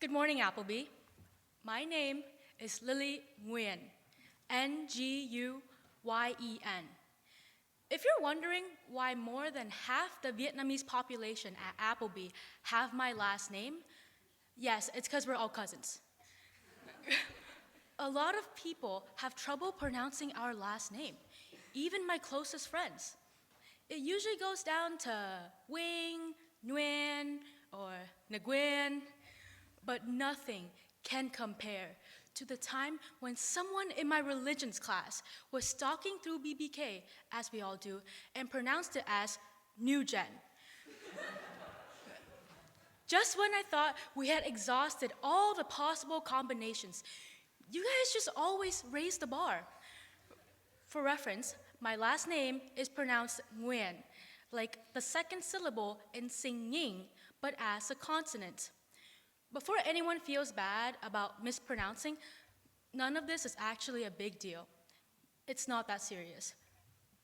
Good morning, Appleby. My name is Lily Nguyen, Nguyen. If you're wondering why more than half the Vietnamese population at Appleby have my last name, yes, it's because we're all cousins. A lot of people have trouble pronouncing our last name, even my closest friends. It usually goes down to Wing, Nguyen, or Nguyen, but nothing can compare to the time when someone in my religions class was stalking through BBK, as we all do, and pronounced it as New Gen. Just when I thought we had exhausted all the possible combinations, you guys just always raise the bar. For reference, my last name is pronounced Nguyen, like the second syllable in singing, but as a consonant. Before anyone feels bad about mispronouncing, none of this is actually a big deal. It's not that serious.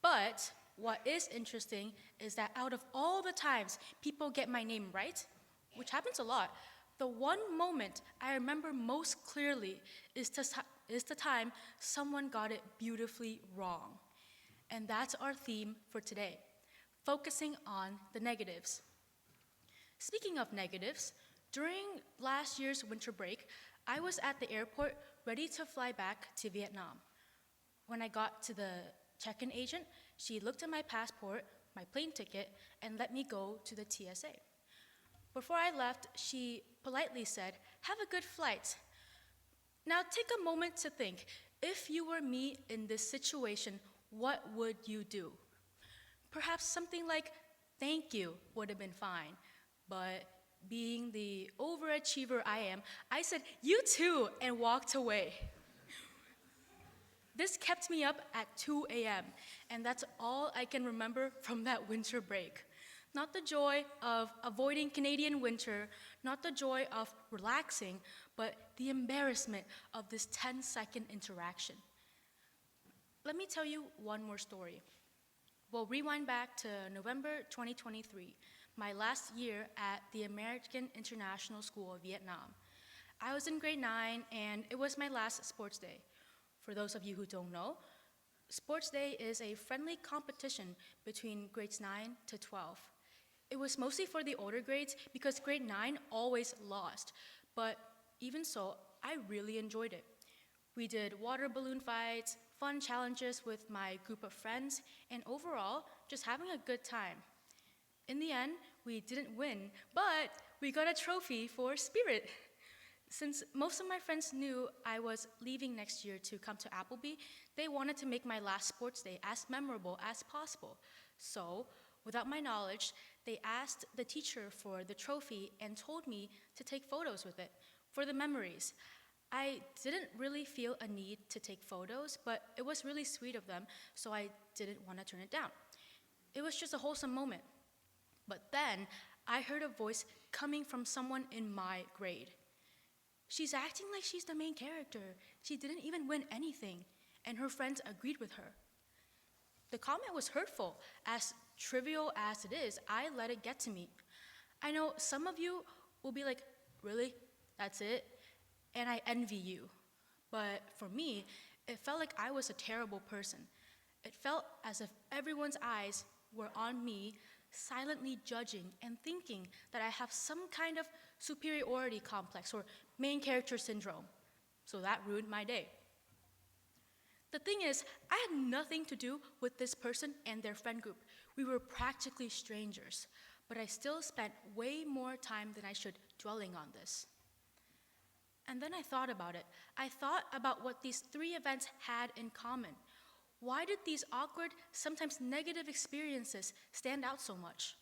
But what is interesting is that out of all the times people get my name right, which happens a lot, the one moment I remember most clearly is the time someone got it beautifully wrong. And that's our theme for today, focusing on the negatives. Speaking of negatives, during last year's winter break, I was at the airport ready to fly back to Vietnam. When I got to the check-in agent, she looked at my passport, my plane ticket, and let me go to the TSA. Before I left, she politely said, "Have a good flight." Now take a moment to think, if you were me in this situation, what would you do? Perhaps something like, "Thank you," would have been fine, but being the overachiever I am, I said, "You too," and walked away. This kept me up at 2 a.m., and that's all I can remember from that winter break. Not the joy of avoiding Canadian winter, not the joy of relaxing, but the embarrassment of this 10-second interaction. Let me tell you one more story. We'll rewind back to November 2023. My last year at the American International School of Vietnam. I was in grade 9 and it was my last sports day. For those of you who don't know, sports day is a friendly competition between grades 9 to 12. It was mostly for the older grades because grade 9 always lost, but even so, I really enjoyed it. We did water balloon fights, fun challenges with my group of friends, and overall, just having a good time. In the end, we didn't win, but we got a trophy for spirit. Since most of my friends knew I was leaving next year to come to Appleby, they wanted to make my last sports day as memorable as possible. So, without my knowledge, they asked the teacher for the trophy and told me to take photos with it for the memories. I didn't really feel a need to take photos, but it was really sweet of them, so I didn't want to turn it down. It was just a wholesome moment. But then I heard a voice coming from someone in my grade. "She's acting like she's the main character. She didn't even win anything," and her friends agreed with her. The comment was hurtful. As trivial as it is, I let it get to me. I know some of you will be like, "Really? That's it?" And I envy you. But for me, it felt like I was a terrible person. It felt as if everyone's eyes were on me, silently judging and thinking that I have some kind of superiority complex or main character syndrome. So that ruined my day. The thing is, I had nothing to do with this person and their friend group. We were practically strangers, but I still spent way more time than I should dwelling on this. And then I thought about it. I thought about what these three events had in common. Why did these awkward, sometimes negative experiences stand out so much?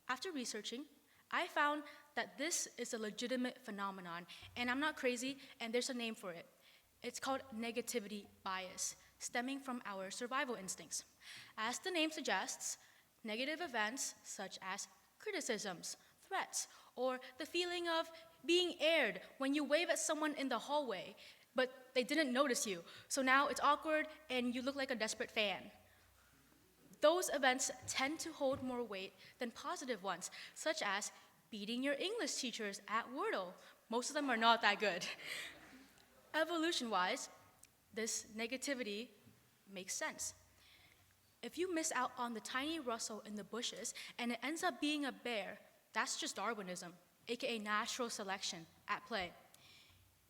After researching, I found that this is a legitimate phenomenon, and I'm not crazy, and there's a name for it. It's called negativity bias, stemming from our survival instincts. As the name suggests, negative events such as criticisms, threats, or the feeling of being aired when you wave at someone in the hallway, but they didn't notice you, so now it's awkward and you look like a desperate fan. Those events tend to hold more weight than positive ones, such as beating your English teachers at Wordle, Most of them are not that good. Evolution-wise, this negativity makes sense. If you miss out on the tiny rustle in the bushes and it ends up being a bear, that's just Darwinism, aka natural selection, at play.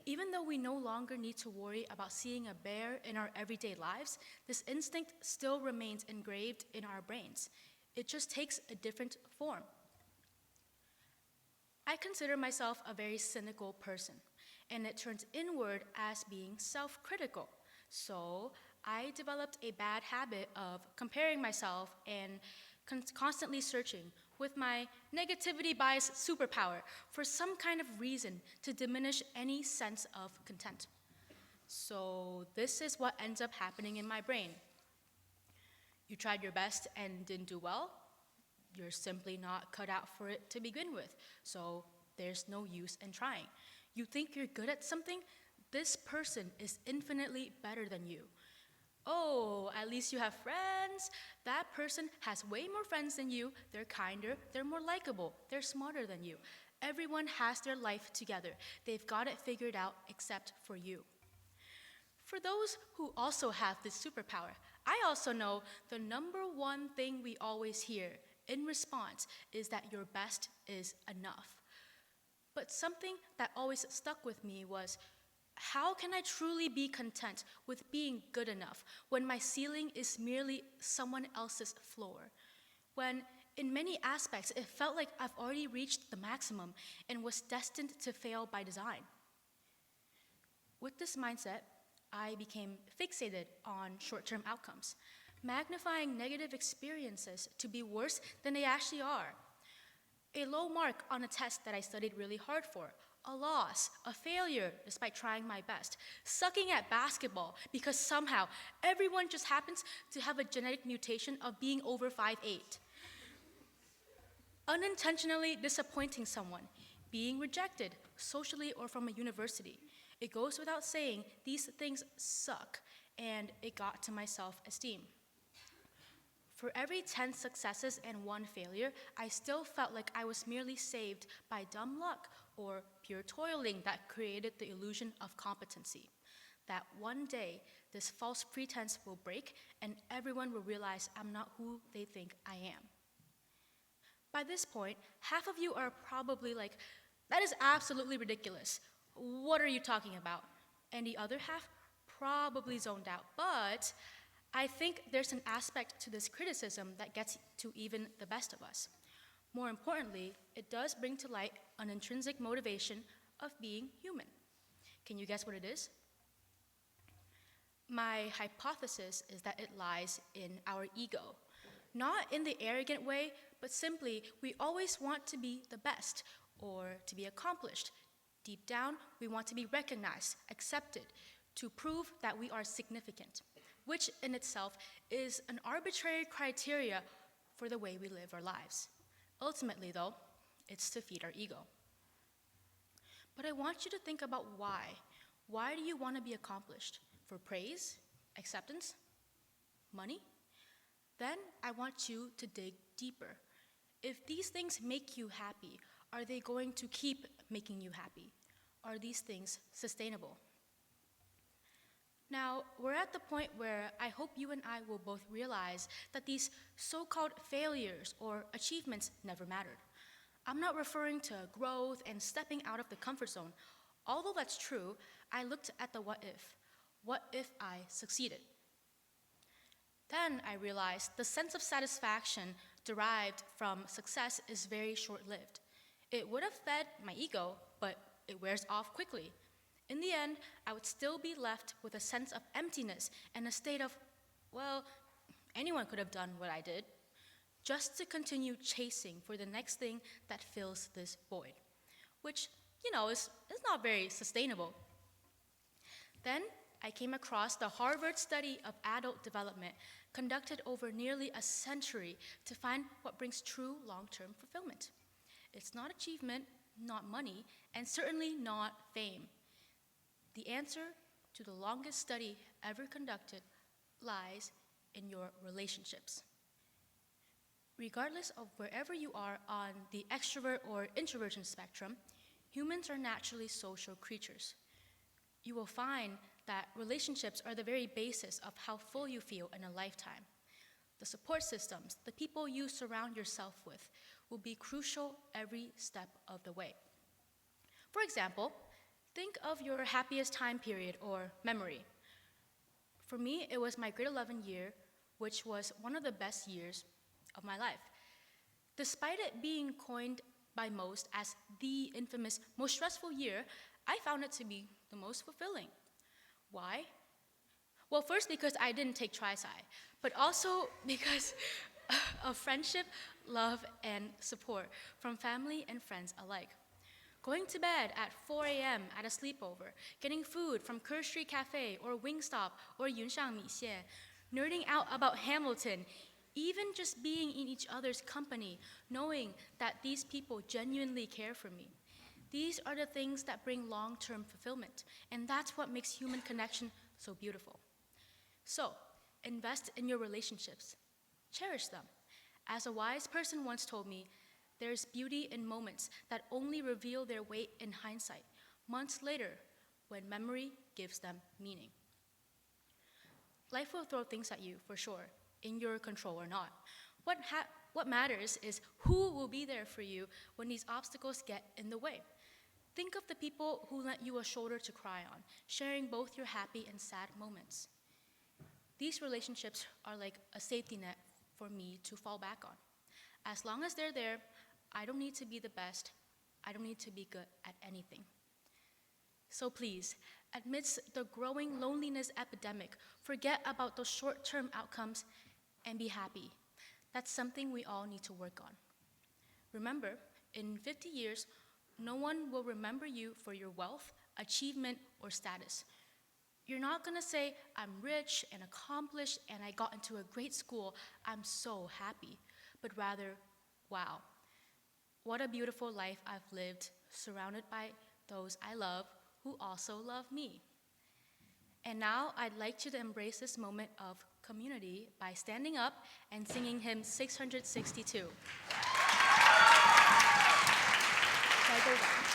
Even though we no longer need to worry about seeing a bear in our everyday lives, this instinct still remains engraved in our brains. It just takes a different form. I consider myself a very cynical person, and it turns inward as being self-critical. So I developed a bad habit of comparing myself and constantly searching with my negativity bias superpower for some kind of reason to diminish any sense of content. So this is what ends up happening in my brain. You tried your best and didn't do well. You're simply not cut out for it to begin with, so there's no use in trying. You think you're good at something? This person is infinitely better than you. Oh, at least you have friends. That person has way more friends than you. They're kinder, they're more likable, they're smarter than you. Everyone has their life together. They've got it figured out except for you. For those who also have this superpower, I also know the number one thing we always hear in response is that your best is enough. But something that always stuck with me was, how can I truly be content with being good enough when my ceiling is merely someone else's floor? When, in many aspects, it felt like I've already reached the maximum and was destined to fail by design. With this mindset, I became fixated on short-term outcomes, magnifying negative experiences to be worse than they actually are. A low mark on a test that I studied really hard for, a loss, a failure despite trying my best, sucking at basketball because somehow everyone just happens to have a genetic mutation of being over 5'8". Unintentionally disappointing someone, being rejected socially or from a university. It goes without saying these things suck, and it got to my self-esteem. For every 10 successes and 1 failure, I still felt like I was merely saved by dumb luck or pure toiling that created the illusion of competency. That one day, this false pretense will break and everyone will realize I'm not who they think I am. By this point, half of you are probably like, that is absolutely ridiculous. What are you talking about? And the other half probably zoned out, but I think there's an aspect to this criticism that gets to even the best of us. More importantly, it does bring to light an intrinsic motivation of being human. Can you guess what it is? My hypothesis is that it lies in our ego. Not in the arrogant way, but simply we always want to be the best or to be accomplished. Deep down, we want to be recognized, accepted, to prove that we are significant, which in itself is an arbitrary criteria for the way we live our lives. Ultimately, though, it's to feed our ego. But I want you to think about why. Why do you want to be accomplished? For praise? Acceptance? Money? Then I want you to dig deeper. If these things make you happy, are they going to keep making you happy? Are these things sustainable? Now, we're at the point where I hope you and I will both realize that these so-called failures or achievements never mattered. I'm not referring to growth and stepping out of the comfort zone. Although that's true, I looked at the what if. What if I succeeded? Then I realized the sense of satisfaction derived from success is very short-lived. It would have fed my ego, but it wears off quickly. In the end, I would still be left with a sense of emptiness and a state of, well, anyone could have done what I did, just to continue chasing for the next thing that fills this void, which, is not very sustainable. Then I came across the Harvard study of adult development, conducted over nearly a century to find what brings true long-term fulfillment. It's not achievement, not money, and certainly not fame. The answer to the longest study ever conducted lies in your relationships. Regardless of wherever you are on the extrovert or introversion spectrum, Humans are naturally social creatures. You will find that relationships are the very basis of how full you feel in a lifetime. The support systems, the people you surround yourself with, will be crucial every step of the way. For example, think of your happiest time period or memory. For me, it was my grade 11 year, which was one of the best years of my life. Despite it being coined by most as the infamous most stressful year, I found it to be the most fulfilling. Why? Well, first because I didn't take tri-sci, but also because of friendship, love, and support from family and friends alike. Going to bed at 4 a.m. at a sleepover, getting food from Kerr Street Cafe or Wingstop or Yunxiang Mixian, nerding out about Hamilton, even just being in each other's company, knowing that these people genuinely care for me. These are the things that bring long-term fulfillment, and that's what makes human connection so beautiful. So, invest in your relationships. Cherish them. As a wise person once told me, there's beauty in moments that only reveal their weight in hindsight, months later, when memory gives them meaning. Life will throw things at you, for sure, in your control or not. What matters is who will be there for you when these obstacles get in the way. Think of the people who lent you a shoulder to cry on, sharing both your happy and sad moments. These relationships are like a safety net for me to fall back on. As long as they're there, I don't need to be the best. I don't need to be good at anything. So please, amidst the growing loneliness epidemic, forget about those short-term outcomes and be happy. That's something we all need to work on. Remember, in 50 years, no one will remember you for your wealth, achievement, or status. You're not gonna say, I'm rich and accomplished and I got into a great school, I'm so happy, but rather, wow, what a beautiful life I've lived, surrounded by those I love who also love me. And now I'd like you to embrace this moment of community by standing up and singing hymn 662. Shall I go down?